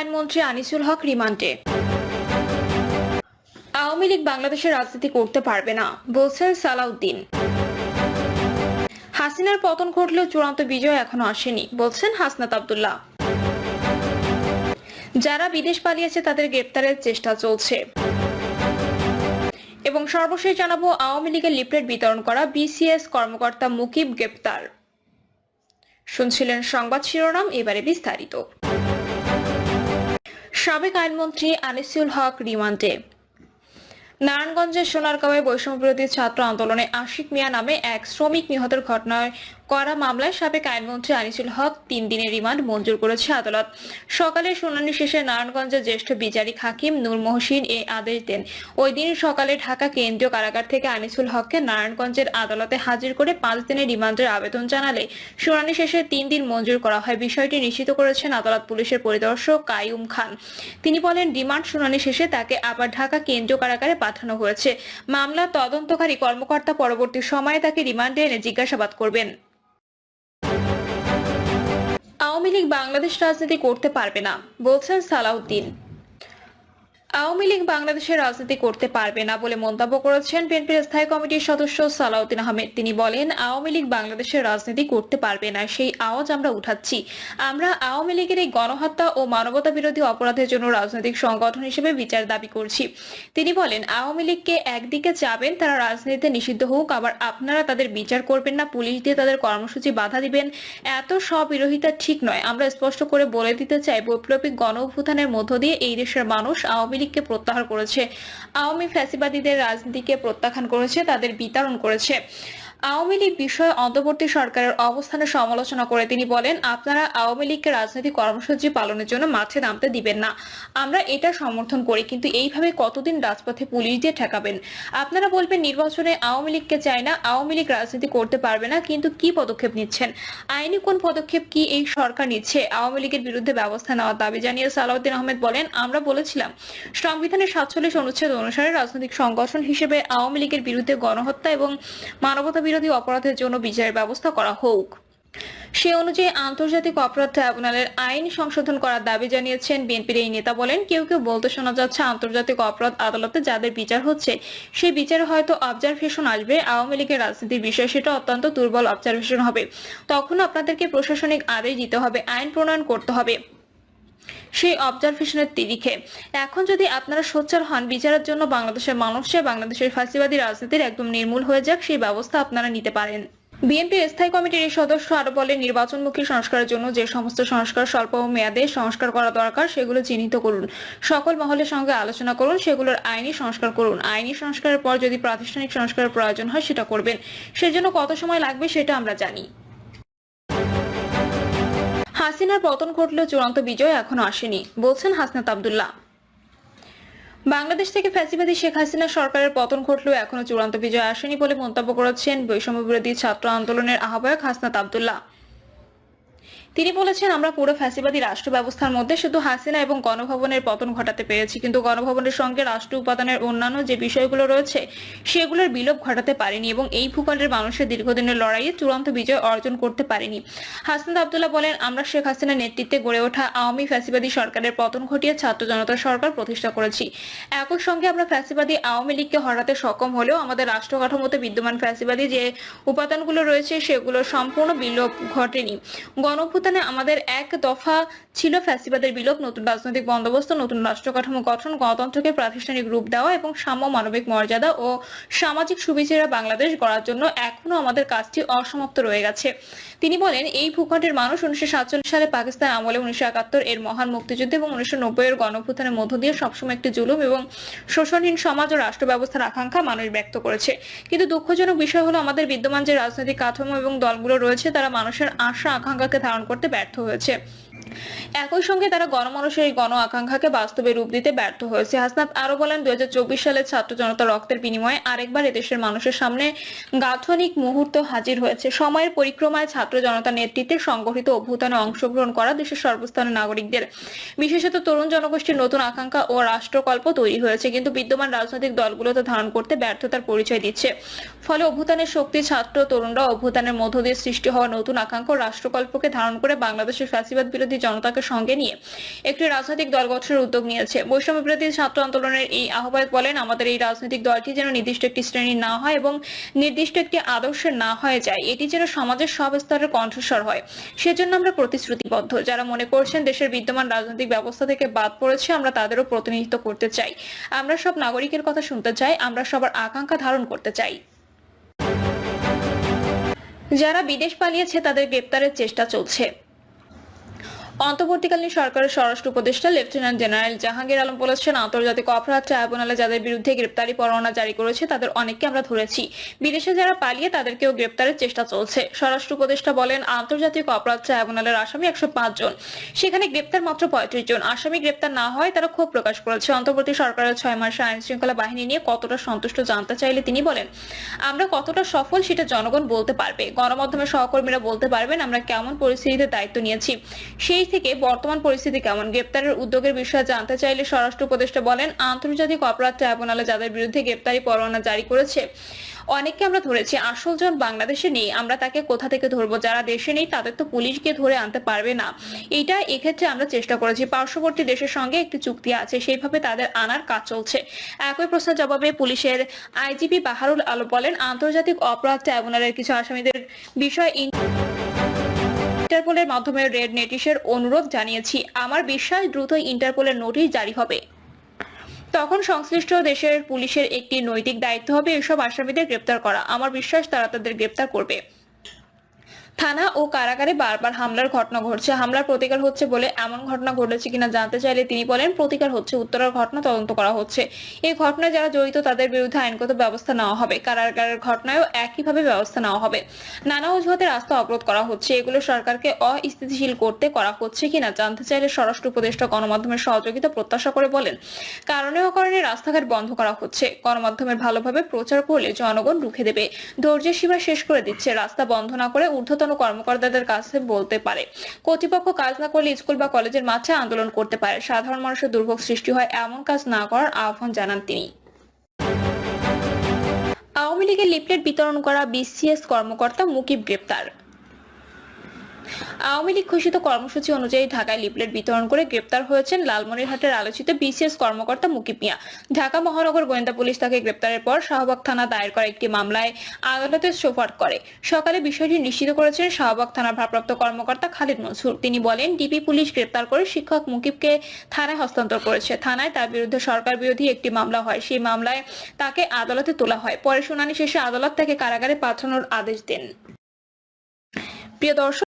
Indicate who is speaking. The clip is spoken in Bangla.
Speaker 1: আইনমন্ত্রী আনিসুল হক রিমান্ডে। আওয়ামী লীগ বাংলাদেশের রাজনীতি করতে পারবে না বলছেন সালাউদ্দিন। হাসিনার পতন ঘটলেও চূড়ান্ত বিজয় এখনো আসেনি বলছেন হাসনাত আব্দুল্লাহ। যারা বিদেশ পালিয়েছে তাদের গ্রেপ্তারের চেষ্টা চলছে। এবং সর্বশেষ জানাবো, আওয়ামী লীগের লিফলেট বিতরণ করা বিসিএস কর্মকর্তা মুকিব গ্রেপ্তার। শুনছিলেন সংবাদ শিরোনাম, এবারে বিস্তারিত। সাবেক আইনমন্ত্রী আনিসুল হক রিমান্ডে। নারায়ণগঞ্জের সোনারগাঁওয়ে বৈষম্য বিরোধী ছাত্র আন্দোলনে আশিক মিয়া নামে এক শ্রমিক নিহতের ঘটনায় করা মামলায় সাবেক আইনমন্ত্রী আনিসুল হক 3 দিনের রিমান্ড মঞ্জুর করেছে আদালত। সকালে শুনানি শেষে নারায়ণগঞ্জের জ্যেষ্ঠ বিচারিক হাকিম নূর মহসিন এ আদেশ দেন। ওই দিন সকালে ঢাকা কেন্দ্রীয় কারাগার থেকে আনিসুল হককে নারায়ণগঞ্জের আদালতে হাজির করে 5 দিনের রিমান্ডের আবেদন জানালে শুনানি শেষে 3 দিন মঞ্জুর করা হয়। বিষয়টি নিশ্চিত করেছেন আদালত পুলিশের পরিদর্শক কাইয়ুম খান। তিনি বলেন, রিমান্ড শুনানি শেষে তাকে আবার ঢাকা কেন্দ্রীয় কারাগারে পাঠানো হয়েছে। মামলার তদন্তকারী কর্মকর্তা পরবর্তী সময়ে তাকে রিমান্ডে এনে জিজ্ঞাসাবাদ করবেন। আওয়ামী লীগ বাংলাদেশ রাজনীতি করতে পারবে না বলছেন সালাউদ্দিন। আওয়ামী লীগ বাংলাদেশের রাজনীতি করতে পারবে না বলে মন্তব্য করেছেন বিএনপির স্থায়ী কমিটির সদস্য সালাউদ্দিন আহমেদ। তিনি বলেন, আওয়ামী লীগ বাংলাদেশের রাজনীতি করতে পারবে না, সেই আওয়াজ আমরা উঠাচ্ছি। আমরা আওয়ামী লীগের এই গণহত্যা ও মানবতা বিরোধী অপরাধের জন্য রাজনৈতিক সংগঠন হিসেবে বিচার দাবি করছি। তিনি বলেন, আওয়ামী লীগকে একদিকে চাবেন তারা রাজনীতিতে নিষিদ্ধ হোক, আবার আপনারা তাদের বিচার করবেন না, পুলিশ দিয়ে তাদের কর্মসূচি বাধা দিবেন। এত স্ববিরোধিতা ঠিক নয়। আমরা স্পষ্ট করে বলে দিতে চাই, বৈপ্লবিক গণ অভ্যুত্থানের মধ্য দিয়ে এই দেশের মানুষ আওয়ামী লীগকে প্রত্যাহার করেছে, আওয়ামী ফ্যাসিবাদীদের রাজনীতিকে প্রত্যাখ্যান করেছে, তাদের বিতাড়ন করেছে। আওয়ামী লীগ বিষয়ে অন্তর্বর্তী সরকারের অবস্থানের সমালোচনা করে তিনি বলেন, আপনারা আওয়ামী লীগকে রাজনৈতিক কর্মসূচি পালনের জন্য মাঠে নামতে দিবেন না। আমরা এটা সমর্থন করি, কিন্তু এইভাবে কতদিন রাজপথে পুলিশ দিয়ে ঠেকাবেন? আপনারা বলবেন নির্বাচনে আওয়ামী লীগকে চায় না, আওয়ামী লীগ রাজনীতি করতে পারবে না, কিন্তু কি পদক্ষেপ নিচ্ছেন? আইনি কোন পদক্ষেপ কি এই সরকার নিচ্ছে? আওয়ামী লীগের বিরুদ্ধে ব্যবস্থা নেওয়ার দাবি জানিয়ে সালাউদ্দিন আহমেদ বলেন, আমরা বলেছিলাম সংবিধানের 47 অনুচ্ছেদ অনুসারে রাজনৈতিক সংগঠন হিসেবে আওয়ামী লীগের বিরুদ্ধে গণহত্যা এবং মানবতা বিরোধী অপরাধের জন্য বিচারের ব্যবস্থা করা হোক। সে অনুযায়ী আন্তর্জাতিক অপরাধ ট্রাইব্যুনালের আইন সংশোধন করার দাবি জানিয়েছেন বিএনপির এই নেতা। বলেন, কেউ কেউ বলতে শোনা যাচ্ছে আন্তর্জাতিক অপরাধ আদালতে যাদের বিচার হচ্ছে সেই বিচারে হয়তো অবজারভেশন আসবে। আওয়ামী লীগের রাজনীতির বিষয়, সেটা অত্যন্ত দুর্বল অবজারভেশন হবে। তখন আপনাদেরকে প্রশাসনিক আদেশ দিতে হবে, আইন প্রণয়ন করতে হবে সেই অবজারভেশনের তিরিখে। এখন যদি আপনারা সোচ্চার হন বিচারের জন্য, বাংলাদেশের মানুষে বাংলাদেশের ফাঁসিবাদী রাজনীতির একদম নির্মূল হয়ে যাক, সেই ব্যবস্থা আপনারা নিতে পারেন। বিএনপির স্থায়ী কমিটির এই সদস্য আরো বলেন, নির্বাচনমুখী সংস্কারের জন্য যে সমস্ত সংস্কার স্বল্প মেয়াদে সংস্কার করা দরকার সেগুলো চিহ্নিত করুন, সকল মহলের সঙ্গে আলোচনা করুন, সেগুলোর আইনি সংস্কার করুন। আইনি সংস্কারের পর যদি প্রাতিষ্ঠানিক সংস্কারের প্রয়োজন হয় সেটা করবেন। সেজন্য কত সময় লাগবে সেটা আমরা জানি। হাসিনার পতন ঘটলেও চূড়ান্ত বিজয় এখনো আসেনি বলছেন হাসনাত আব্দুল্লাহ। বাংলাদেশ থেকে ফ্যাসিবাদী শেখ হাসিনা সরকারের পতন ঘটলেও এখনো চূড়ান্ত বিজয় আসেনি বলে মন্তব্য করেছেন বৈষম্য বিরোধী ছাত্র আন্দোলনের আহ্বায়ক হাসনাত আব্দুল্লাহ। তিনি বলেছেন, আমরা পুরো ফ্যাসিবাদী রাষ্ট্র ব্যবস্থার মধ্যে শুধু হাসিনা এবং গণভবনের পতন ঘটাতে পেরেছি, কিন্তু গণভবনের সঙ্গে রাষ্ট্র উপাদানের অন্যান্য যে বিষয়গুলো রয়েছে সেগুলোর বিলোপ ঘটাতে পারেনি এবং এই ভূখণ্ডের মানুষের দীর্ঘদিনের লড়াইয়ে চূড়ান্ত বিজয় অর্জন করতে পারেনি। হাসনাত আব্দুল্লাহ বলেন, আমরা শেখ হাসিনার নেতৃত্বে গড়ে ওঠা আওয়ামী ফ্যাসিবাদী সরকারের পতন ঘটিয়ে ছাত্র জনতার সরকার প্রতিষ্ঠা করেছি। একই সঙ্গে আমরা ফ্যাসিবাদী আওয়ামী লীগকে হরাতে সক্ষম হলেও আমাদের রাষ্ট্র কাঠামোতে বিদ্যমান ফ্যাসিবাদী যে উপাদানগুলো রয়েছে সেগুলো সম্পূর্ণ বিলোপ ঘটেনি। গণঅভ্যুত্থানে আমাদের এক দফা ছিল ফ্যাসিবাদের বিলোপ, নতুন রাজনৈতিক বন্দোবস্ত, নতুন রাষ্ট্র কাঠামো গঠন, গণতন্ত্রকে প্রাতিষ্ঠানিক রূপ দেওয়া এবং সাম্য, মানবিক মর্যাদা ও সামাজিক সুবিচারা বাংলাদেশ গড়ার জন্য এখনো আমাদের কাজটি অসমাপ্ত রয়ে গেছে। তিনি বলেন, এই ভূখণ্ডের মানুষ 1947 সালে পাকিস্তান আমলে, 1971 এর মহান মুক্তিযুদ্ধ এবং 1990 এর গণঅভ্যুত্থানের মধ্য দিয়ে সবসময় একটি জুলুম এবং শোষণহীন সমাজ ও রাষ্ট্র ব্যবস্থার আকাঙ্ক্ষা মানুষ ব্যক্ত করেছে। কিন্তু দুঃখজনক বিষয় হলো আমাদের বিদ্যমান যে রাজনৈতিক কাঠামো এবং দলগুলো রয়েছে তারা মানুষের আশা আকাঙ্ক্ষাকে ধারণ করতে ব্যর্থ হয়েছে। একই সঙ্গে তারা গণমানুষের এই গণ আকাঙ্ক্ষাকে বাস্তবে রূপ দিতে ব্যর্থ হয়েছে। হাসনাত আরো বলেন, 2024 সালে ছাত্র জনতার রক্তের বিনিময়ে আরেকবার এদেশের মানুষের সামনে গাঠনিক মুহূর্ত হাজির হয়েছে। সময়ের পরিক্রমায় ছাত্র জনতার নেতৃত্বে সংগঠিত অভ্যুত্থানে অংশগ্রহণ করা দেশের সর্বস্তরের নাগরিকদের, বিশেষত তরুণ জনগোষ্ঠীর নতুন আকাঙ্ক্ষা ও রাষ্ট্রকল্প তৈরি হয়েছে, কিন্তু বিদ্যমান রাজনৈতিক দলগুলোতে ধারণ করতে ব্যর্থতার পরিচয় দিচ্ছে। ফলে অভ্যুত্থানের শক্তি ছাত্র তরুণরা অভ্যুত্থানের মধ্য দিয়ে সৃষ্টি হওয়া নতুন আকাঙ্ক্ষা ও রাষ্ট্রকল্পকে ধারণ করে বাংলাদেশের ফ্যাসিবাদ বিরোধী জনতাকে সঙ্গে নিয়ে একটি রাজনৈতিক দল গঠনের উদ্যোগ নিয়েছে। বৈষম্য বিরোধী ছাত্র আন্দোলনের এই আহ্বায়ক বলেন, আমাদের এই রাজনৈতিক দলটি যেন নির্দিষ্ট একটি শ্রেণী না হয় এবং নির্দিষ্ট একটি আদর্শের না হয়ে যায়, এটি যেন সমাজের সব স্তরের কণ্ঠস্বর হয়। সেজন্য আমরা প্রতিশ্রুতিবদ্ধ। যারা মনে করছেন দেশের বিদ্যমান রাজনৈতিক ব্যবস্থা থেকে বাদ পড়েছে, আমরা তাদেরও প্রতিনিধিত্ব করতে চাই। আমরা সব নাগরিকের কথা শুনতে চাই, আমরা সবার আকাঙ্ক্ষা ধারণ করতে চাই। যারা বিদেশ পালিয়েছে তাদের গ্রেপ্তারের চেষ্টা চলছে। অন্তর্বর্তীকালীন সরকারের স্বরাষ্ট্র উপদেষ্টা লেফটেন্যান্ট জেনারেল জাহাঙ্গীর আলম বলেছেন, আন্তর্জাতিক অপরাধ ট্রাইব্যুনালে যাদের বিরুদ্ধে গ্রেপ্তারি পরোয়ানা জারি করেছে তাদের অনেককে আমরা ধরেছি। বিদেশে যারা পালিয়ে তাদেরকেও গ্রেপ্তারের চেষ্টা চলছে। স্বরাষ্ট্র উপদেষ্টা বলেন, আন্তর্জাতিক অপরাধ ট্রাইব্যুনালের আসামি 105 জন, সেখানে গ্রেপ্তার মাত্র 35 জন। আসামি গ্রেপ্তার না হয় তারা ক্ষোভ প্রকাশ করেছে। অন্তর্বর্তী সরকারের 6 মাসে আইন শৃঙ্খলা বাহিনী নিয়ে কতটা সন্তুষ্ট জানতে চাইলে তিনি বলেন, আমরা কতটা সফল সেটা জনগণ বলতে পারবে। গণমাধ্যমের সহকর্মীরা বলতে পারবেন আমরা কেমন পরিস্থিতিতে দায়িত্ব নিয়েছি, সেই থেকে বর্তমান পরিস্থিতি কেমন। গ্রেপ্তারের উদ্যোগের বিষয়ে জানতে চাইলে স্বরাষ্ট্র উপদেষ্টা বলেন, আন্তর্জাতিক অপরাধ ট্রাইব্যুনালে যাদের বিরুদ্ধে গ্রেপ্তারি পরোয়ানা জারি করেছে অনেককে আমরা ধরেছি। আসল জন বাংলাদেশে নেই, আমরা তাকে কোথা থেকে ধরবো? যারা দেশে নেই তাদের তো পুলিশ গিয়ে ধরে আনতে পারবে না। এটা এক্ষেত্রে আমরা চেষ্টা করেছি। পার্শ্ববর্তী দেশের সঙ্গে একটি চুক্তি আছে, সেইভাবে তাদের আনার কাজ চলছে। একই প্রশ্নের জবাবে পুলিশের আইজিপি বাহারুল আলম বলেন, আন্তর্জাতিক অপরাধ ট্রাইব্যুনালের কিছু আসামিদের বিষয়ে ইন্টারপোলের মাধ্যমে রেড নোটিশের অনুরোধ জানিয়েছি। আমার বিশ্বাস দ্রুত ইন্টারপোলের নোটিশ জারি হবে। তখন সংশ্লিষ্ট দেশের পুলিশের একটি নৈতিক দায়িত্ব হবে এসব আসামিদের গ্রেপ্তার করা। আমার বিশ্বাস তারা তাদের গ্রেপ্তার করবে। থানা ও কারাগারে বারবার হামলার ঘটনা ঘটছে, হামলার প্রতিকার হচ্ছে বলে এমন ঘটনা ঘটেছে কিনা জানতে চাইলে তিনি বলেন, প্রতিকার হচ্ছে, উত্তরার ঘটনা তদন্ত করা হচ্ছে। এই ঘটনায় যারা জড়িত তাদের বিরুদ্ধে আইনগত ব্যবস্থা নেওয়া হবে। কারাগারের ঘটনায়ও একইভাবে ব্যবস্থা নেওয়া হবে। নানা অজুহাতে রাস্তা অবরোধ করা হচ্ছে, এগুলো সরকারকে অস্থিতিশীল করতে করা হচ্ছে কিনা জানতে চাইলে স্বরাষ্ট্র উপদেষ্টা গণমাধ্যমের সহযোগিতা প্রত্যাশা করে বলেন, কারণে অকারণে রাস্তাঘাট বন্ধ করা হচ্ছে। গণমাধ্যমের ভালোভাবে প্রচার করলে জনগণ রুখে দেবে। ধৈর্যের সীমা শেষ করে দিচ্ছে। রাস্তা বন্ধ না করে ঊর্ধ্বতন কর্মকর্তাদের কাছে বলতে পারে। কর্তৃপক্ষ কাজ না করলে স্কুল বা কলেজের মাঠে আন্দোলন করতে পারে। সাধারণ মানুষের দুর্ভোগ সৃষ্টি হয়, এমন কাজ না করার আহ্বান জানান তিনি। আওয়ামী লীগের লিফলেট বিতরণ করা বিসিএস কর্মকর্তা মুকিব গ্রেপ্তার। আওয়ামী লীগ ঘোষিত কর্মসূচি অনুযায়ী ঢাকায় লিফলেট বিতরণ করে গ্রেপ্তার হয়েছেন লালমনিরহাটের আলোচিত বিসিএস কর্মকর্তা মুকিব মিয়া। ঢাকা মহানগর গোয়েন্দা পুলিশ তাকে গ্রেপ্তারের পর শাহবাগ থানা দায়ের করা একটি মামলায় আদালতে সোপর্দ করে। সকালে বিষয়টি নিশ্চিত করেছেন শাহবাগ থানার ভারপ্রাপ্ত কর্মকর্তা খালিদ মনসুর। তিনি বলেন, ডিবি পুলিশ গ্রেপ্তার করে শিক্ষক মুকিবকে থানায় হস্তান্তর করেছে। থানায় তার বিরুদ্ধে সরকার বিরোধী একটি মামলা হয়, সেই মামলায় তাকে আদালতে তোলা হয়। পরে শুনানি শেষে আদালত তাকে কারাগারে পাঠানোর আদেশ দেন। প্রিয় দর্শক।